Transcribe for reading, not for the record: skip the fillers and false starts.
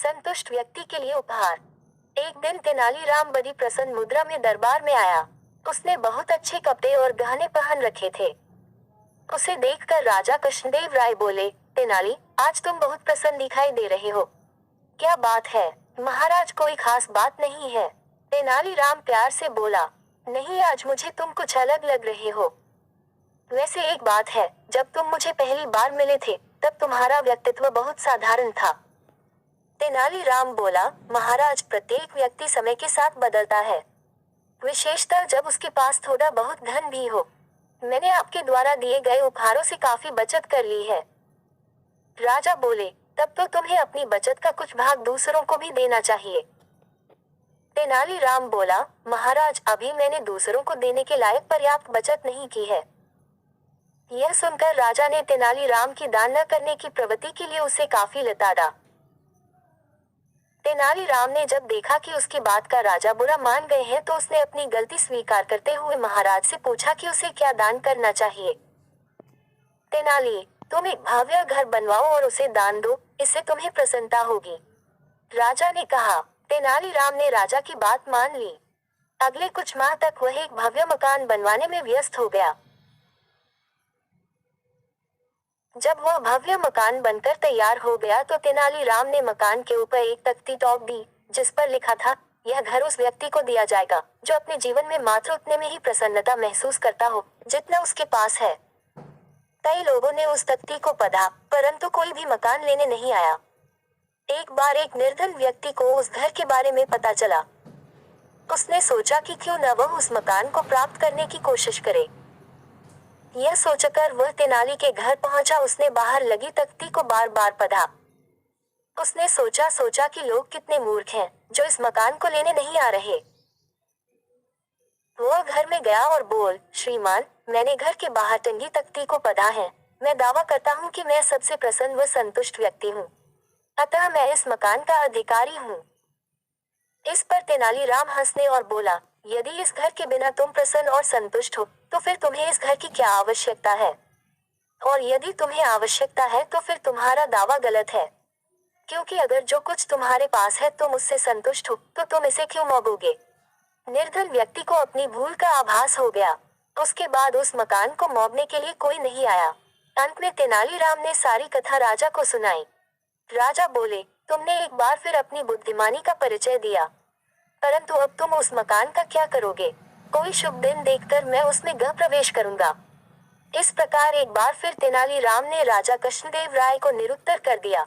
संतुष्ट व्यक्ति के लिए उपहार। एक दिन तेनालीराम बड़ी प्रसन्न मुद्रा में दरबार में आया। उसने बहुत अच्छे कपड़े और गहने पहन रखे थे। उसे देखकर राजा कृष्णदेव राय बोले, तेनाली, आज तुम बहुत प्रसन्न दिखाई दे रहे हो। क्या बात है? महाराज, कोई खास बात नहीं है। तेनालीराम प्यार से बोला, नहीं, आज मुझे तुम कुछ अलग लग रहे हो। वैसे एक बात है, जब तुम मुझे पहली बार मिले थे, तब तुम्हारा व्यक्तित्व बहुत साधारण था। तेनालीराम बोला, महाराज, प्रत्येक व्यक्ति समय के साथ बदलता है, विशेषतः जब उसके पास थोड़ा बहुत धन भी हो। मैंने आपके द्वारा दिए गए उपहारों से काफी बचत कर ली है। राजा बोले, तब तो तुम्हें अपनी बचत का कुछ भाग दूसरों को भी देना चाहिए। तेनालीराम बोला, महाराज, अभी मैंने दूसरों को देने के लायक पर्याप्त बचत नहीं की है। यह सुनकर राजा ने तेनालीराम की दान न करने की प्रवृत्ति के लिए उसे काफी लताड़ा। तेनालीराम ने जब देखा कि उसकी बात का राजा बुरा मान गए हैं, तो उसने अपनी गलती स्वीकार करते हुए महाराज से पूछा कि उसे क्या दान करना चाहिए। तेनाली, तुम एक भव्य घर बनवाओ और उसे दान दो, इससे तुम्हें प्रसन्नता होगी, राजा ने कहा। तेनालीराम ने राजा की बात मान ली। अगले कुछ माह तक वह एक भव्य मकान बनवाने में व्यस्त हो गया। जब वह भव्य मकान बनकर तैयार हो गया, तो तेनालीराम ने मकान के ऊपर एक तख्ती टोक दी, जिस पर लिखा था, यह घर उस व्यक्ति को दिया जाएगा जो अपने जीवन में मात्र उतने में ही प्रसन्नता महसूस करता हो जितना उसके पास है। कई लोगों ने उस तख्ती को पढ़ा, परंतु कोई भी मकान लेने नहीं आया। एक बार एक निर्धन व्यक्ति को उस घर के बारे में पता चला। उसने सोचा कि क्यों न वह उस मकान को प्राप्त करने की कोशिश करे। यह सोचकर वह तेनाली के घर पहुंचा। उसने बाहर लगी तख्ती को बार बार पढ़ा। उसने सोचा कि लोग कितने मूर्ख हैं, जो इस मकान को लेने नहीं आ रहे। वह घर में गया और बोल, श्रीमान, मैंने घर के बाहर टंगी तख्ती को पढ़ा है। मैं दावा करता हूँ कि मैं सबसे प्रसन्न व संतुष्ट व्यक्ति हूँ, अतः मैं इस मकान का अधिकारी हूँ। इस पर तेनालीराम हंसने और बोला, यदि इस घर के बिना तुम प्रसन्न और संतुष्ट हो, तो फिर तुम्हें इस घर की क्या आवश्यकता है? और यदि तुम्हें आवश्यकता है, तो फिर तुम्हारा दावा गलत है, क्योंकि अगर जो कुछ तुम्हारे पास है तुम उससे संतुष्ट हो, तो तुम इसे क्यों मांगोगे? निर्धन व्यक्ति को अपनी भूल का आभास हो गया। उसके बाद उस मकान को मौबने के लिए कोई नहीं आया। अंत में तेनालीराम ने सारी कथा राजा को सुनाई। राजा बोले, तुमने एक बार फिर अपनी बुद्धिमानी का परिचय दिया, परंतु अब तुम उस मकान का क्या करोगे? कोई शुभ दिन देखकर मैं उसमें गृह प्रवेश करूंगा। इस प्रकार एक बार फिर तेनालीराम ने राजा कृष्णदेव राय को निरुत्तर कर दिया।